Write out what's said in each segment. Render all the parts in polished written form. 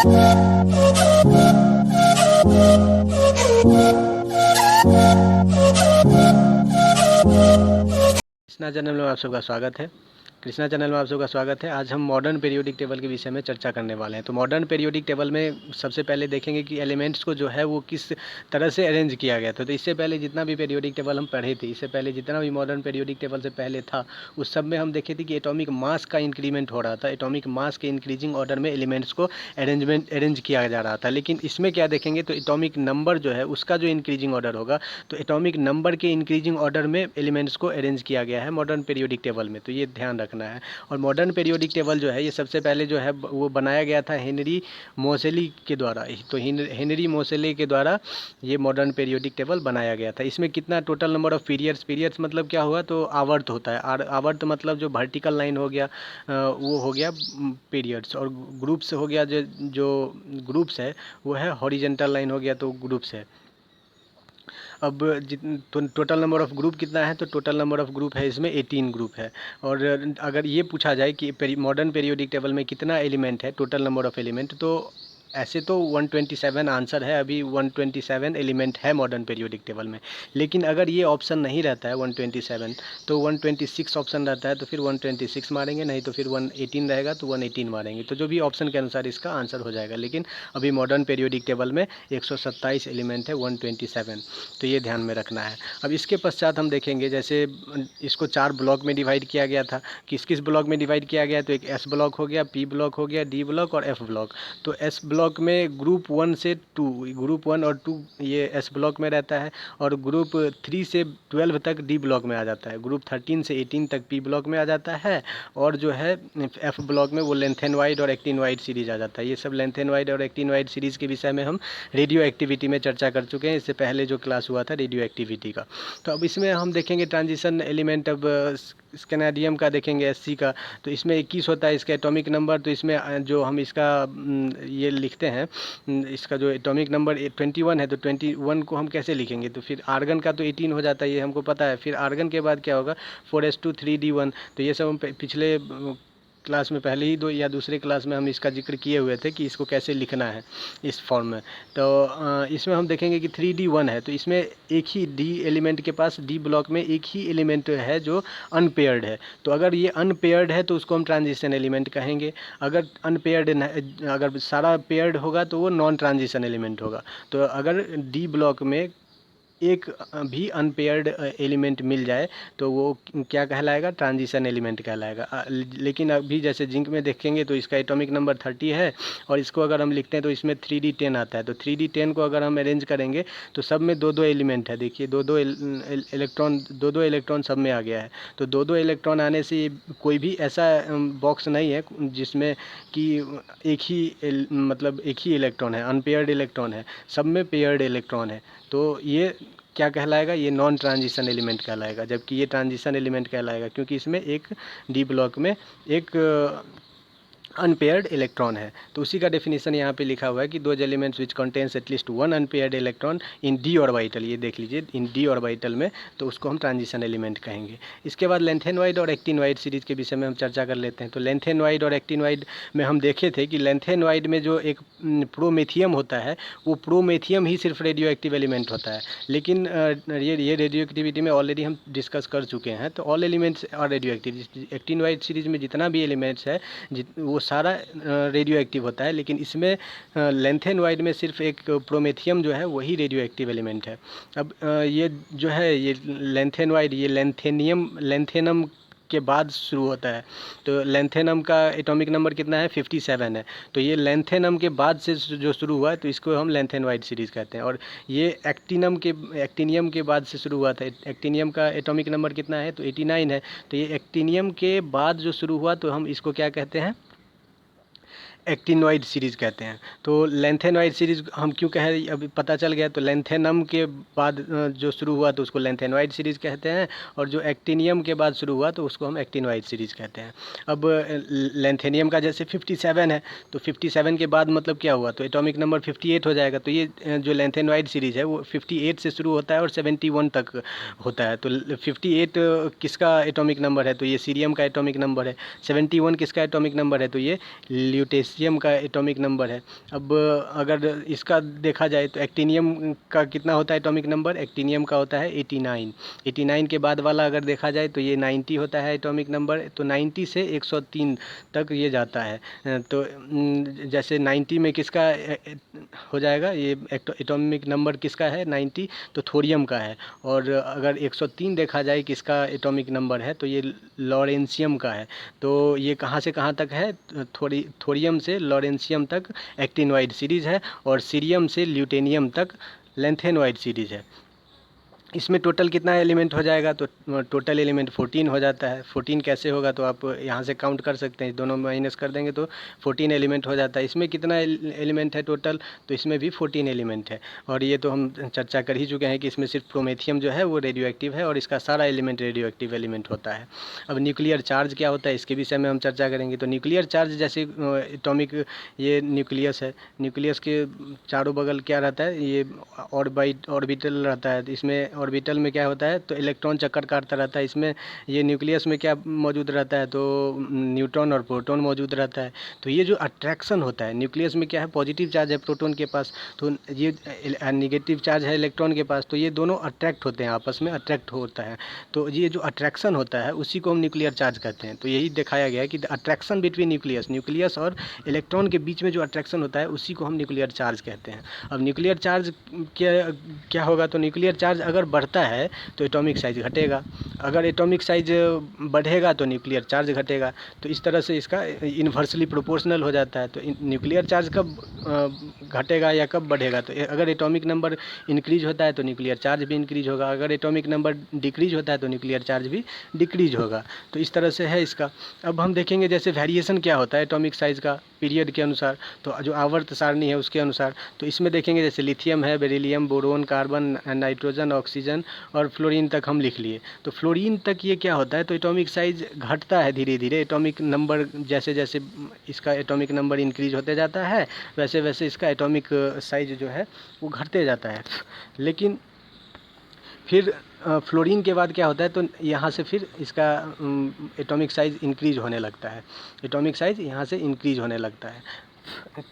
Krishna channel में आप सबका स्वागत है। कृष्णा चैनल में आप सबका स्वागत है। आज हम मॉडर्न पीरियोडिक टेबल के विषय में चर्चा करने वाले हैं। तो मॉडर्न पीरियोडिक टेबल में सबसे पहले देखेंगे कि एलिमेंट्स को जो है वो किस तरह से अरेंज किया गया था। तो इससे पहले जितना भी पीरियोडिक टेबल हम पढ़े थे, इससे पहले जितना भी मॉडर्न पीरियोडिक टेबल से पहले था, उस सब में हम देखे थे कि एटॉमिक मास का इंक्रीमेंट हो रहा था। एटॉमिक मास के इंक्रीजिंग ऑर्डर में एलिमेंट्स को अरेंज किया जा रहा था। लेकिन इसमें क्या देखेंगे तो एटॉमिक नंबर जो है उसका जो इंक्रीजिंग ऑर्डर होगा, तो एटॉमिक नंबर के इंक्रीजिंग ऑर्डर में एलिमेंट्स को अरेंज किया गया है मॉडर्न पीरियोडिक टेबल में। तो ये ध्यान रखना है। और मॉडर्न पीरियोडिक टेबल जो है ये सबसे पहले जो है वो बनाया गया था हेनरी मोसेली के द्वारा। तो हेनरी मोसेले के द्वारा ये मॉडर्न पीरियोडिक टेबल बनाया गया था। इसमें कितना टोटल नंबर ऑफ पीरियड्स मतलब क्या हुआ, तो आवर्त होता है। आवर्त मतलब जो वर्टिकल लाइन हो गया वो हो गया पीरियड्स, और ग्रुप्स हो गया जो ग्रुप्स है वो है हॉरिजेंटल लाइन हो गया, तो ग्रुप्स है। अब तो टोटल नंबर ऑफ़ ग्रुप कितना है, तो टोटल नंबर ऑफ़ ग्रुप है इसमें 18 ग्रुप है। और अगर ये पूछा जाए कि मॉडर्न पीरियोडिक टेबल में कितना एलिमेंट है, टोटल नंबर ऑफ़ एलिमेंट, तो ऐसे तो 127 आंसर है। अभी 127 एलिमेंट है मॉडर्न पीरियोडिक टेबल में। लेकिन अगर ये ऑप्शन नहीं रहता है 127, तो 126 ऑप्शन रहता है, तो फिर 126 मारेंगे, नहीं तो फिर 118 रहेगा तो 118 मारेंगे। तो जो भी ऑप्शन के अनुसार इसका आंसर हो जाएगा। लेकिन अभी मॉडर्न पीरियोडिक टेबल में 127 एलिमेंट है, 127। तो ये ध्यान में रखना है। अब इसके पश्चात हम देखेंगे, जैसे इसको 4 ब्लॉक में डिवाइड किया गया था। किस किस ब्लॉक में डिवाइड किया गया, तो एक एस ब्लॉक हो गया, पी ब्लॉक हो गया, डी ब्लॉक और एफ ब्लॉक। तो एस ब्लॉक में ग्रुप 1 से 2, ग्रुप 1 और 2 ये एस ब्लॉक में रहता है। और ग्रुप 3 से 12 तक डी ब्लॉक में आ जाता है। ग्रुप 13 से 18 तक पी ब्लॉक में आ जाता है। और जो है एफ ब्लॉक में वो लेंथेन वाइड और एक्टिन वाइड सीरीज आ जाता है। ये सब लेंथेन वाइड और एक्टिन वाइड सीरीज़ के विषय में हम रेडियो एक्टिविटी में चर्चा कर चुके हैं। इससे पहले जो क्लास हुआ था रेडियो एक्टिविटी का। तो अब इसमें हम देखेंगे ट्रांजिशन एलिमेंट। अब स्कैनाडियम का देखेंगे, एससी का। तो इसमें 21 होता है इसका एटॉमिक नंबर। तो इसमें जो हम इसका ये लिखते हैं, इसका जो एटॉमिक नंबर 21 है, तो 21 को हम कैसे लिखेंगे, तो फिर आर्गन का तो 18 हो जाता है, ये हमको पता है। फिर आर्गन के बाद क्या होगा, 4s2 3d1। तो ये सब हम पिछले क्लास में पहले ही या दूसरे क्लास में हम इसका जिक्र किए हुए थे कि इसको कैसे लिखना है इस फॉर्म में। तो इसमें हम देखेंगे कि 3d1 है, तो इसमें एक ही डी एलिमेंट के पास, डी ब्लॉक में एक ही एलिमेंट है जो अनपेयर्ड है। तो अगर ये अनपेयर्ड है तो उसको हम ट्रांजिशन एलिमेंट कहेंगे। अगर अनपेयर्ड, अगर सारा पेयर्ड होगा तो वो नॉन ट्रांजिशन एलिमेंट होगा। तो अगर डी ब्लॉक में एक भी अनपेयर्ड एलिमेंट मिल जाए तो वो क्या कहलाएगा, ट्रांजिशन एलिमेंट कहलाएगा। लेकिन अभी जैसे जिंक में देखेंगे तो इसका एटॉमिक नंबर 30 है, और इसको अगर हम लिखते हैं तो इसमें 3d10 आता है। तो 3d10 को अगर हम अरेंज करेंगे तो सब में 2-2 एलिमेंट है। देखिए, दो इलेक्ट्रॉन सब में आ गया है। तो 2-2 इलेक्ट्रॉन आने से कोई भी ऐसा बॉक्स नहीं है जिसमें कि मतलब एक ही इलेक्ट्रॉन है, अनपेयर्ड इलेक्ट्रॉन है। सब में पेयर्ड इलेक्ट्रॉन है। तो ये क्या कहलाएगा, ये नॉन ट्रांजिशन एलिमेंट कहलाएगा। जबकि ये ट्रांजिशन एलिमेंट कहलाएगा क्योंकि इसमें एक डी ब्लॉक में एक अनपेयर्ड इलेक्ट्रॉन है। तो उसी का डेफिनेशन यहाँ पे लिखा हुआ है कि those elements which contains at least 1 unpaired electron in D orbital. ये देख लीजिए, इन डी ऑर्बिटल में, तो उसको हम ट्रांजिशन एलिमेंट कहेंगे। इसके बाद लेंथेन वाइड और एक्टिन वाइड सीरीज़ के विषय में हम चर्चा कर लेते हैं। तो लेंथेन वाइड और एक्टिन वाइड में हम देखे थे कि लेंथेन वाइड में जो एक प्रोमेथियम होता है, वो प्रोमेथियम ही सिर्फ रेडियो एक्टिव एलिमेंट होता है। लेकिन ये रेडियो एक्टिविटी में ऑलरेडी हम डिस्कस कर चुके हैं। तो all elements are radio active. Actinide series में जितना भी एलिमेंट्स है वो सारा रेडियो एक्टिव होता है। लेकिन इसमें लेंथेन वाइड में सिर्फ एक प्रोमेथियम जो है वही रेडियो एक्टिव एलिमेंट है। अब ये जो है, ये लेंथेन वाइड, ये लेंथेनम के बाद शुरू होता है। तो लेंथेनम का एटॉमिक नंबर कितना है, 57 है। तो ये लेंथेनम के बाद से जो शुरू हुआ है, तो इसको हम लेंथेन वाइड सीरीज़ कहते हैं। और ये एक्टिनियम के बाद से शुरू हुआ था। एक्टिनियम का एटॉमिक नंबर कितना है, तो 89 है। तो ये एक्टिनियम के बाद जो शुरू हुआ, तो हम इसको क्या कहते हैं, एक्टिनॉइड सीरीज़ कहते हैं। तो लेंथेनॉइड सीरीज़ हम क्यों कह रहे, अभी पता चल गया। तो लेंथेनम के बाद जो शुरू हुआ तो उसको लेंथेनॉइड सीरीज़ कहते हैं, और जो एक्टिनियम के बाद शुरू हुआ तो उसको हम एक्टिनॉइड सीरीज़ कहते हैं। अब लेंथेनियम का जैसे 57 है, तो 57 के बाद मतलब क्या हुआ, तो एटॉमिक नंबर 58 हो जाएगा। तो ये जो लेंथेनॉइड सीरीज़ है वो 58 से शुरू होता है और 71 तक होता है। तो 58 किसका एटॉमिक नंबर है, तो ये सीरियम का एटॉमिक नंबर है। 71 किसका एटॉमिक नंबर है, तो ये लॉरेंशियम का एटॉमिक नंबर है। अब अगर इसका देखा जाए तो एक्टिनियम का कितना होता है एटॉमिक नंबर, एक्टिनियम का होता है 89। 89 के बाद वाला अगर देखा जाए तो ये 90 होता है एटॉमिक नंबर। तो 90 से 103 तक ये जाता है। तो जैसे 90 में किसका हो जाएगा, ये एटॉमिक नंबर किसका है 90, तो थोरियम का है। और अगर 103 देखा जाए किसका एटॉमिक नंबर है तो ये लॉरेंशियम का है। तो ये कहाँ से कहाँ तक है, थोरियम से लॉरेंशियम तक एक्टिनोइड सीरीज़ है, और सीरियम से ल्यूटेनियम तक लेंथेनोइड सीरीज़ है। इसमें टोटल कितना एलिमेंट हो जाएगा, तो टोटल एलिमेंट 14 हो जाता है। 14 कैसे होगा, तो आप यहाँ से काउंट कर सकते हैं, दोनों माइनस कर देंगे तो 14 एलिमेंट हो जाता है। इसमें कितना एलिमेंट है टोटल, तो इसमें भी 14 एलिमेंट है। और ये तो हम चर्चा कर ही चुके हैं कि इसमें सिर्फ प्रोमेथियम जो है वो रेडियो एक्टिव है, और इसका सारा एलिमेंट रेडियो एक्टिव एलिमेंट होता है। अब न्यूक्लियर चार्ज क्या होता है इसके विषय में हम चर्चा करेंगे। तो न्यूक्लियर चार्ज जैसे एटॉमिक, ये न्यूक्लियस है, न्यूक्लियस के चारों बगल क्या रहता है, ये ऑर्बिटल रहता है। इसमें ऑर्बिटल में क्या होता है, तो इलेक्ट्रॉन चक्कर काटता रहता है। इसमें ये न्यूक्लियस में क्या मौजूद रहता है, तो न्यूट्रॉन और प्रोटॉन मौजूद रहता है। तो ये जो अट्रैक्शन होता है, न्यूक्लियस में क्या है, पॉजिटिव चार्ज है प्रोटॉन के पास, तो ये निगेटिव चार्ज है इलेक्ट्रॉन के पास, तो ये दोनों अट्रैक्ट होते हैं, आपस में अट्रैक्ट होता है। तो ये जो अट्रैक्शन होता है उसी को हम न्यूक्लियर चार्ज कहते हैं। तो यही दिखाया गया है कि द अट्रैक्शन बिटवीन न्यूक्लियस और इलेक्ट्रॉन के बीच में जो अट्रैक्शन होता है उसी को हम न्यूक्लियर चार्ज कहते हैं। अब न्यूक्लियर चार्ज क्या होगा, तो न्यूक्लियर चार्ज अगर बढ़ता है तो एटॉमिक साइज घटेगा, अगर एटॉमिक साइज बढ़ेगा तो न्यूक्लियर चार्ज घटेगा। तो इस तरह से इसका इन्वर्सली प्रोपोर्शनल हो जाता है। तो न्यूक्लियर चार्ज कब घटेगा या कब बढ़ेगा, तो अगर एटॉमिक नंबर इंक्रीज होता है तो न्यूक्लियर चार्ज भी इंक्रीज होगा, अगर एटॉमिक नंबर डिक्रीज होता है तो न्यूक्लियर चार्ज भी डिक्रीज होगा। तो इस तरह से है इसका। अब हम देखेंगे जैसे वेरिएशन क्या होता है एटॉमिक साइज का पीरियड के अनुसार, तो जो आवर्त सारणी है उसके अनुसार। तो इसमें देखेंगे जैसे लिथियम है, beryllium, boron, carbon, nitrogen, oxygen और फ्लोरीन तक हम लिख लिए। तो फ्लोरीन तक ये क्या होता है, तो एटॉमिक साइज घटता है धीरे धीरे, एटॉमिक नंबर जैसे जैसे इसका एटॉमिक नंबर इंक्रीज होते जाता है वैसे वैसे इसका एटॉमिक साइज जो है वो घटते जाता है। लेकिन फिर फ्लोरीन के बाद क्या होता है, तो यहाँ से फिर इसका एटॉमिक साइज इंक्रीज होने लगता है, एटॉमिक साइज यहाँ से इंक्रीज होने लगता है।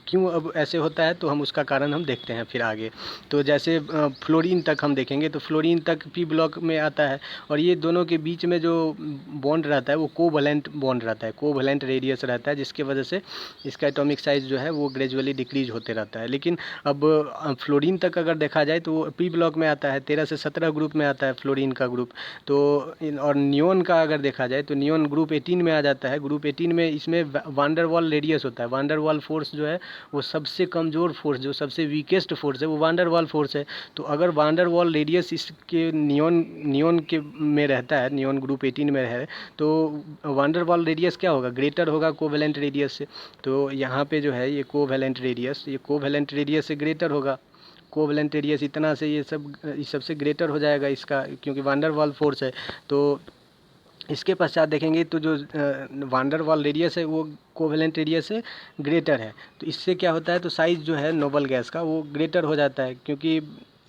क्यों अब ऐसे होता है, तो हम उसका कारण हम देखते हैं फिर आगे। तो जैसे फ्लोरीन तक हम देखेंगे, तो फ्लोरीन तक पी ब्लॉक में आता है, और ये दोनों के बीच में जो बॉन्ड रहता है वो कोवैलेंट बॉन्ड रहता है, कोवैलेंट रेडियस रहता है, जिसके वजह से इसका एटॉमिक साइज जो है वो ग्रेजुअली डिक्रीज होते रहता है। लेकिन अब फ्लोरीन तक अगर देखा जाए तो पी ब्लॉक में आता है, 13 से 17 ग्रुप में आता है फ्लोरीन का ग्रुप। तो और नियोन का अगर देखा जाए तो नियोन ग्रुप 18 में आ जाता है। ग्रुप 18 में इसमें वांडरवाल रेडियस होता है, वांडरवाल फोर्स जो है वो सबसे कमज़ोर फोर्स, जो सबसे वीकेस्ट फोर्स है वो वांडरवाल फोर्स है। तो अगर वांडरवाल रेडियस इसके नियोन के में रहता है, नियोन ग्रुप 18 में है, तो वांडरवाल रेडियस क्या होगा, ग्रेटर होगा कोवैलेंट रेडियस से। तो यहाँ पे जो है ये कोवैलेंट रेडियस से ग्रेटर होगा, कोवैलेंट रेडियस इतना से ये सबसे ग्रेटर हो जाएगा इसका, क्योंकि वांडरवाल फोर्स है। तो इसके पश्चात देखेंगे तो जो वांडरवाल रेडियस है वो कोवैलेंट रेडियस से ग्रेटर है। तो इससे क्या होता है, तो साइज़ जो है नोबल गैस का वो ग्रेटर हो जाता है, क्योंकि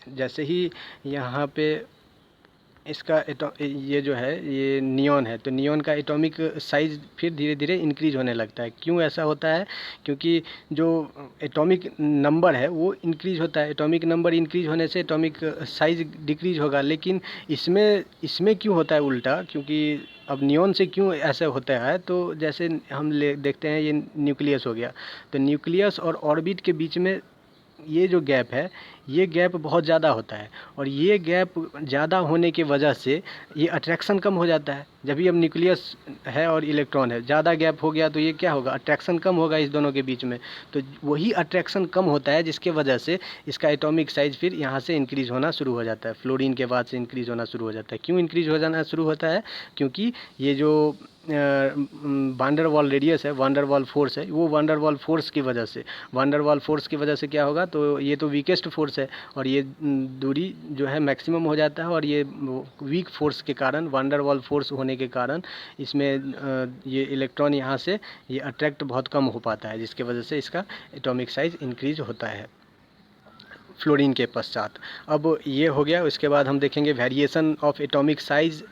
जैसे ही यहाँ पे इसका ये जो है ये नियॉन है, तो नियॉन का एटॉमिक साइज़ फिर धीरे धीरे इंक्रीज होने लगता है। क्यों ऐसा होता है, क्योंकि जो एटॉमिक नंबर है वो इंक्रीज होता है, एटॉमिक नंबर इंक्रीज होने से एटॉमिक साइज़ डिक्रीज होगा। लेकिन इसमें क्यों होता है उल्टा, क्योंकि अब नियॉन से क्यों ऐसा होता है, तो जैसे हम देखते हैं ये न्यूक्लियस हो गया, तो न्यूक्लियस और ऑर्बिट के बीच में ये जो गैप है ये गैप बहुत ज़्यादा होता है, और ये गैप ज़्यादा होने की वजह से ये अट्रैक्शन कम हो जाता है। जब भी अब न्यूक्लियस है और इलेक्ट्रॉन है, ज़्यादा गैप हो गया तो ये क्या होगा, अट्रैक्शन कम होगा इस दोनों के बीच में। तो वही अट्रैक्शन कम होता है जिसके वजह से इसका एटॉमिक साइज़ फिर यहाँ से इंक्रीज़ होना शुरू हो जाता है, फ्लोरीन के बाद से इंक्रीज़ होना शुरू हो जाता है। क्यों इंक्रीज़ हो जाना शुरू होता है, क्योंकि ये जो वांडरवाल रेडियस है, वांडरवाल फोर्स है, वो वांडरवाल फोर्स की वजह से, वांडरवाल फोर्स की वजह से क्या होगा, तो ये तो वीकेस्ट फोर्स है और ये दूरी जो है मैक्सिमम हो जाता है, और ये वीक फोर्स के कारण, वांडरवाल फोर्स होने के कारण इसमें ये इलेक्ट्रॉन यहाँ से ये अट्रैक्ट बहुत कम हो पाता है, जिसके वजह से इसका एटॉमिक साइज़ इंक्रीज होता है फ्लोरीन के पश्चात। अब ये हो गया। उसके बाद हम देखेंगे variation of atomic size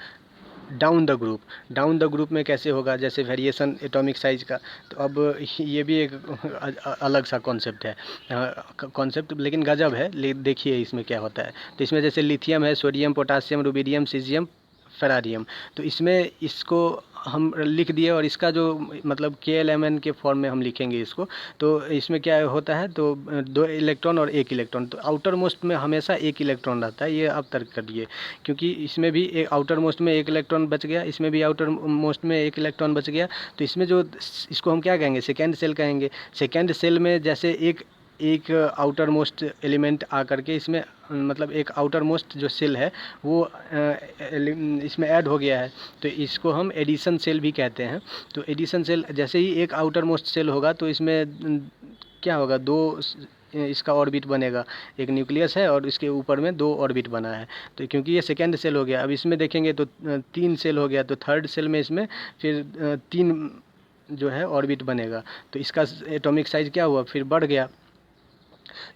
down the group में कैसे होगा, जैसे वेरिएशन एटॉमिक साइज का, तो अब ये भी एक अलग सा कॉन्सेप्ट है, कॉन्सेप्ट लेकिन गजब है। देखिए इसमें क्या होता है। तो इसमें जैसे लिथियम है, सोडियम, पोटासियम, रुबिडियम, सीजियम, फेरारियम, तो इसमें इसको हम लिख दिए और इसका जो मतलब KLMN के फॉर्म में हम लिखेंगे इसको। तो इसमें क्या होता है, तो 2 इलेक्ट्रॉन और 1 इलेक्ट्रॉन, तो आउटर मोस्ट में हमेशा 1 इलेक्ट्रॉन रहता है, ये आप तर्क करिए, क्योंकि इसमें भी एक आउटर मोस्ट में 1 इलेक्ट्रॉन बच गया, इसमें भी आउटर मोस्ट में 1 इलेक्ट्रॉन बच गया। तो इसमें जो इसको हम क्या कहेंगे, सेकेंड सेल कहेंगे। सेकेंड सेल में जैसे एक एक आउटर मोस्ट एलिमेंट आ करके इसमें मतलब एक आउटर मोस्ट जो सेल है वो इसमें ऐड हो गया है, तो इसको हम एडिशन सेल भी कहते हैं। तो एडिशन सेल जैसे ही एक आउटर मोस्ट सेल होगा तो इसमें क्या होगा, 2 इसका ऑर्बिट बनेगा, एक न्यूक्लियस है और इसके ऊपर में 2 ऑर्बिट बना है। तो क्योंकि ये सेकेंड सेल हो गया, अब इसमें देखेंगे तो 3 सेल हो गया, तो थर्ड सेल में इसमें फिर 3 जो है ऑर्बिट बनेगा, तो इसका एटॉमिक साइज़ क्या हुआ, फिर बढ़ गया।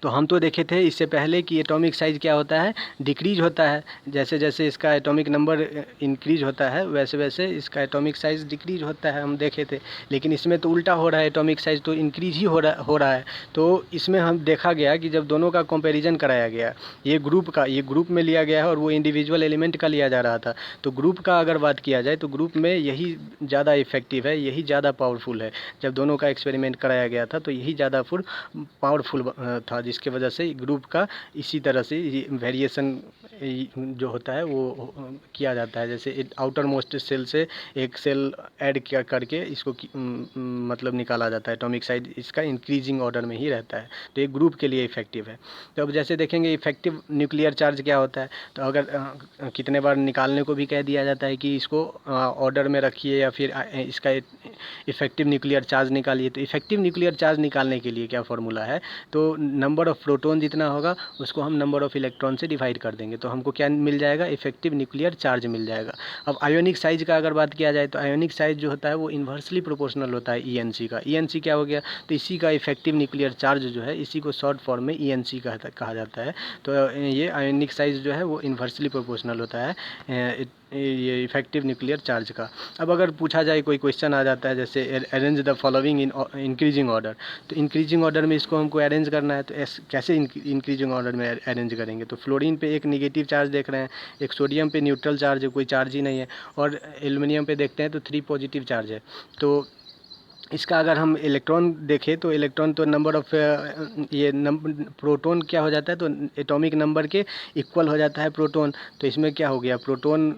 तो हम तो देखे थे इससे पहले कि एटॉमिक साइज़ क्या होता है, डिक्रीज होता है। जैसे जैसे इसका एटॉमिक नंबर इंक्रीज होता है वैसे वैसे इसका एटॉमिक साइज़ डिक्रीज होता है, हम देखे थे। लेकिन इसमें तो उल्टा हो रहा है, एटॉमिक साइज़ तो इंक्रीज ही हो रहा है। तो इसमें हम देखा गया कि जब दोनों का कंपैरिजन कराया गया, ये ग्रुप में लिया गया है और वो इंडिविजुअल एलिमेंट का लिया जा रहा था। तो ग्रुप का अगर बात किया जाए तो ग्रुप में यही ज़्यादा इफेक्टिव है, यही ज़्यादा पावरफुल है। जब दोनों का एक्सपेरिमेंट कराया गया था तो यही ज़्यादा पावरफुल था, जिसके वजह से ग्रुप का इसी तरह से वेरिएशन जो होता है वो किया जाता है। जैसे आउटर मोस्ट सेल से एक सेल ऐड किया करके इसको मतलब निकाला जाता है, एटॉमिक साइज इसका इंक्रीजिंग ऑर्डर में ही रहता है, तो एक ग्रुप के लिए इफेक्टिव है। तो अब जैसे देखेंगे इफेक्टिव न्यूक्लियर चार्ज क्या होता है, तो अगर कितने बार निकालने को भी कह दिया जाता है कि इसको ऑर्डर में रखिए या फिर इसका इफेक्टिव न्यूक्लियर चार्ज निकालिए। तो इफेक्टिव न्यूक्लियर चार्ज निकालने के लिए क्या फार्मूला है, तो नंबर ऑफ़ प्रोटॉन जितना होगा उसको हम नंबर ऑफ़ इलेक्ट्रॉन से डिवाइड कर देंगे, तो हमको क्या मिल जाएगा, इफेक्टिव न्यूक्लियर चार्ज मिल जाएगा। अब आयोनिक साइज का अगर बात किया जाए तो आयोनिक साइज जो होता है वो इन्वर्सली प्रोपोर्शनल होता है ENC का। ENC क्या हो गया, तो इसी का इफेक्टिव न्यूक्लियर चार्ज जो है इसी को शॉर्ट फॉर्म में ENC कहा जाता है। तो ये आयोनिक साइज जो है वो इन्वर्सली प्रोपोर्शनल होता है ये इफेक्टिव न्यूक्लियर चार्ज का। अब अगर पूछा जाए, कोई क्वेश्चन आ जाता है जैसे arrange the following in increasing order, तो इंक्रीजिंग ऑर्डर में इसको हमको अरेंज करना है, तो कैसे इंक्रीजिंग ऑर्डर में अरेंज करेंगे। तो फ्लोरीन पे एक नेगेटिव चार्ज देख रहे हैं, एक सोडियम पे न्यूट्रल चार्ज है, कोई चार्ज ही नहीं है, और एल्युमिनियम पे देखते हैं तो 3 पॉजिटिव चार्ज है। तो इसका अगर हम इलेक्ट्रॉन देखें तो इलेक्ट्रॉन तो नंबर ऑफ़ प्रोटॉन क्या हो जाता है, तो एटॉमिक नंबर के इक्वल हो जाता है प्रोटॉन। तो इसमें क्या हो गया, प्रोटॉन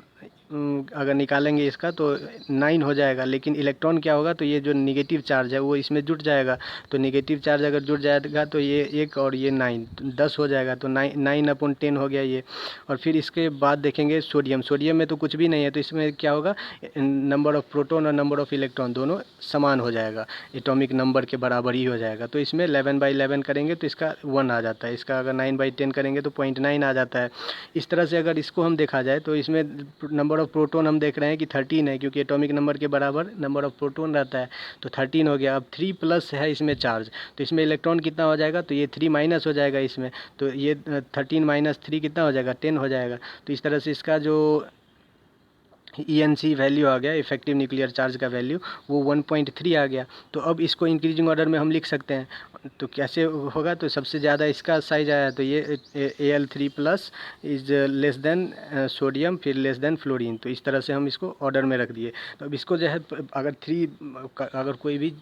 अगर निकालेंगे इसका तो 9 हो जाएगा, लेकिन इलेक्ट्रॉन क्या होगा, तो ये जो निगेटिव चार्ज है वो इसमें जुट जाएगा। तो निगेटिव चार्ज अगर जुट जाएगा तो ये 1 और ये 9 तो 10 हो जाएगा, तो 9/10 हो गया ये। और फिर इसके बाद देखेंगे सोडियम में तो कुछ भी नहीं है, तो इसमें क्या होगा, नंबर ऑफ़ प्रोटॉन और नंबर ऑफ़ इलेक्ट्रॉन दोनों समान हो जाएगा, एटॉमिक नंबर के बराबर ही हो जाएगा। तो इसमें 11/11 करेंगे तो इसका 1 आ जाता है, इसका अगर 9/10 करेंगे तो 0.9 आ जाता है। इस तरह से अगर इसको हम देखा जाए तो इसमें नंबर ऑफ़ प्रोटॉन हम देख रहे हैं कि 13 है, क्योंकि एटॉमिक नंबर के बराबर नंबर ऑफ़ प्रोटॉन रहता है, तो 13 हो गया। अब 3 प्लस है इसमें चार्ज, तो इसमें इलेक्ट्रॉन कितना हो जाएगा, तो ये 3 माइनस हो जाएगा इसमें, तो ये 13 माइनस 3 कितना हो जाएगा, 10 हो जाएगा। तो इस तरह से इसका जो ENC वैल्यू आ गया, इफेक्टिव न्यूक्लियर चार्ज का वैल्यू, वो 1.3 आ गया। तो अब इसको इंक्रीजिंग ऑर्डर में हम लिख सकते हैं, तो कैसे होगा, तो सबसे ज़्यादा इसका साइज आया तो ये Al3 plus is less than sodium, फिर लेस देन फ्लोरीन। तो इस तरह से हम इसको ऑर्डर में रख दिए। तो अब इसको जो है अगर कोई भी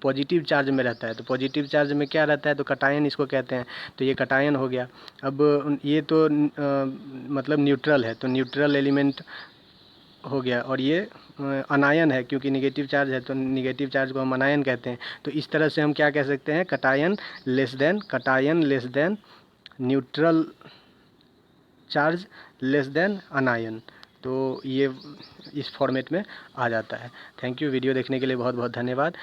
पॉजिटिव चार्ज में रहता है, तो पॉजिटिव चार्ज में क्या रहता है, तो कटायन इसको कहते हैं, तो ये कटायन हो गया। अब ये तो मतलब न्यूट्रल है, तो न्यूट्रल एलिमेंट हो गया, और ये अनायन है, क्योंकि निगेटिव चार्ज है तो निगेटिव चार्ज को हम अनायन कहते हैं। तो इस तरह से हम क्या कह सकते हैं, cation less than neutral charge less than अनायन। तो ये इस फॉर्मेट में आ जाता है। थैंक यू, वीडियो देखने के लिए बहुत बहुत धन्यवाद।